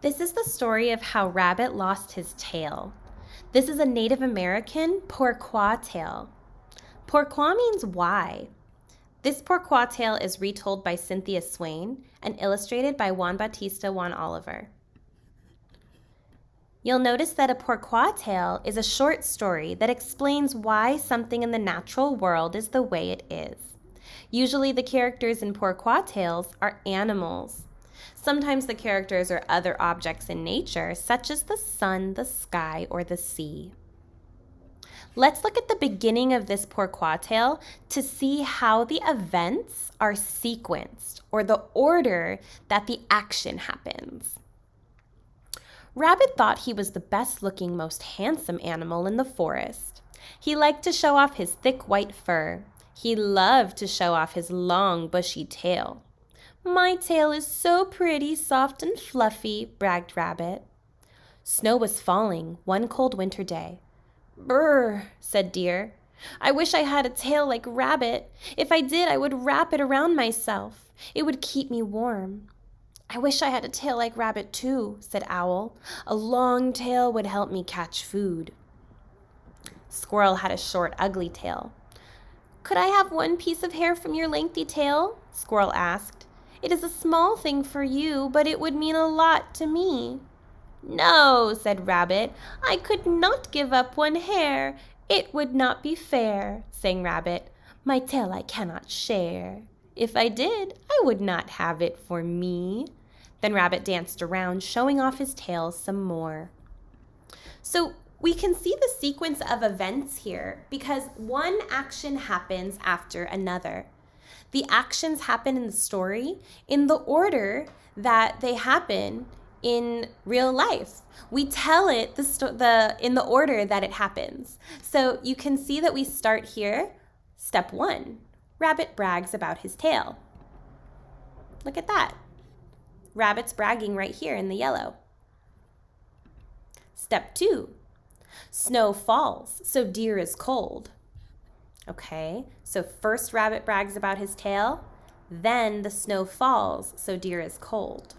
This is the story of how Rabbit lost his tail. This is a Native American pourquoi tale. Pourquoi means why. This pourquoi tale is retold by Cynthia Swain and illustrated by Juan Bautista Juan Oliver. You'll notice that a pourquoi tale is a short story that explains why something in the natural world is the way it is. Usually the characters in pourquoi tales are animals. Sometimes the characters are other objects in nature, such as the sun, the sky, or the sea. Let's look at the beginning of this pourquoi tale to see how the events are sequenced, or the order that the action happens. Rabbit thought he was the best-looking, most handsome animal in the forest. He liked to show off his thick white fur. He loved to show off his long, bushy tail. "My tail is so pretty, soft, and fluffy," bragged Rabbit. Snow was falling one cold winter day. "Brr," said Deer. "I wish I had a tail like Rabbit. If I did, I would wrap it around myself. It would keep me warm." "I wish I had a tail like Rabbit too," said Owl. "A long tail would help me catch food." Squirrel had a short, ugly tail. "Could I have one piece of hair from your lengthy tail?" Squirrel asked. "It is a small thing for you, but it would mean a lot to me." "No," said Rabbit, "I could not give up one hair. It would not be fair," sang Rabbit. "My tail I cannot share. If I did, I would not have it for me." Then Rabbit danced around, showing off his tail some more. So we can see the sequence of events here because one action happens after another. The actions happen in the story in the order that they happen in real life. We tell it in the order that it happens. So you can see that we start here. Step 1, Rabbit brags about his tail. Look at that. Rabbit's bragging right here in the yellow. Step 2, snow falls, so Deer is cold. Okay, so first Rabbit brags about his tail, then the snow falls, so Deer is cold.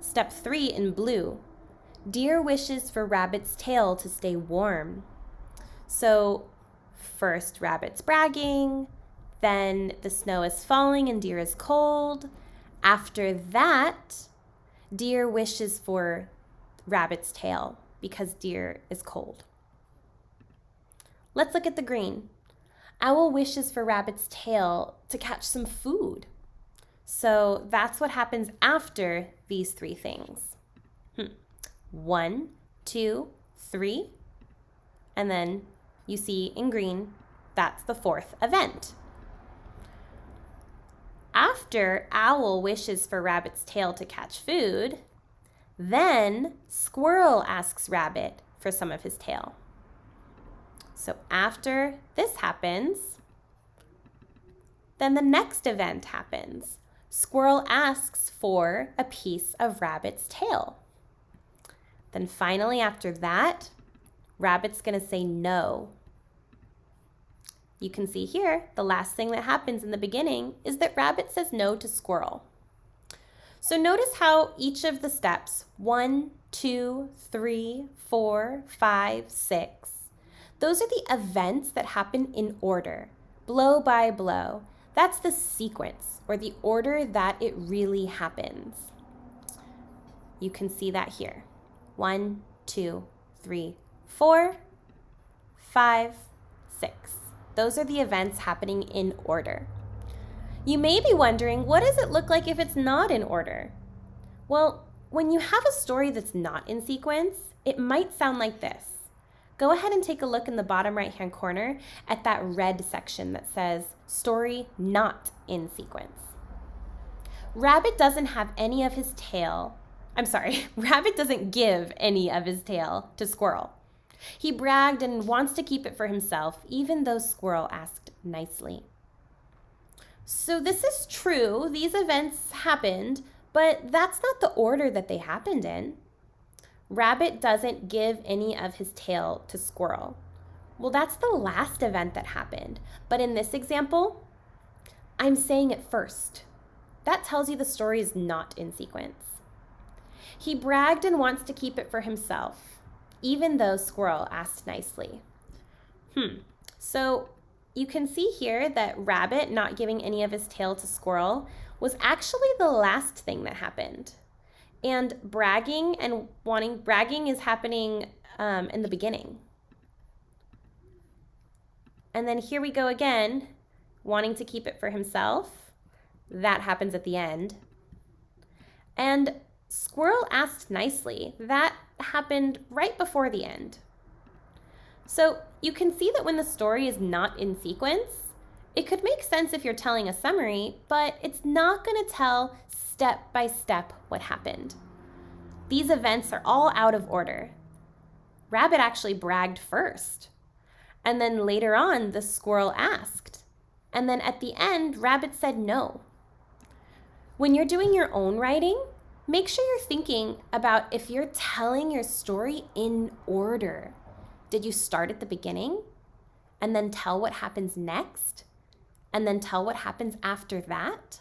Step 3 in blue, Deer wishes for Rabbit's tail to stay warm. So first Rabbit's bragging, then the snow is falling and Deer is cold. After that, Deer wishes for Rabbit's tail because Deer is cold. Let's look at the green. Owl wishes for Rabbit's tail to catch some food. So that's what happens after these three things. 1, 2, 3, and then you see in green, that's the fourth event. After Owl wishes for Rabbit's tail to catch food, then Squirrel asks Rabbit for some of his tail. So after this happens, then the next event happens. Squirrel asks for a piece of Rabbit's tail. Then finally after that, Rabbit's going to say no. You can see here, the last thing that happens in the beginning is that Rabbit says no to Squirrel. So notice how each of the steps, 1, 2, 3, 4, 5, 6, those are the events that happen in order, blow by blow. That's the sequence, or the order that it really happens. You can see that here. 1, 2, 3, 4, 5, 6. Those are the events happening in order. You may be wondering, what does it look like if it's not in order? Well, when you have a story that's not in sequence, it might sound like this. Go ahead and take a look in the bottom right-hand corner at that red section that says story not in sequence. Rabbit doesn't give any of his tail to Squirrel. He bragged and wants to keep it for himself, even though Squirrel asked nicely. So this is true, these events happened, but that's not the order that they happened in. Rabbit doesn't give any of his tail to Squirrel. Well, that's the last event that happened, but in this example, I'm saying it first. That tells you the story is not in sequence. He bragged and wants to keep it for himself, even though Squirrel asked nicely. So you can see here that Rabbit not giving any of his tail to Squirrel was actually the last thing that happened. And bragging is happening in the beginning. And then here we go again, wanting to keep it for himself. That happens at the end. And Squirrel asked nicely. That happened right before the end. So you can see that when the story is not in sequence, it could make sense if you're telling a summary, but it's not going to tell step by step what happened. These events are all out of order. Rabbit actually bragged first. And then later on, the squirrel asked. And then at the end, Rabbit said no. When you're doing your own writing, make sure you're thinking about if you're telling your story in order. Did you start at the beginning and then tell what happens next and then tell what happens after that?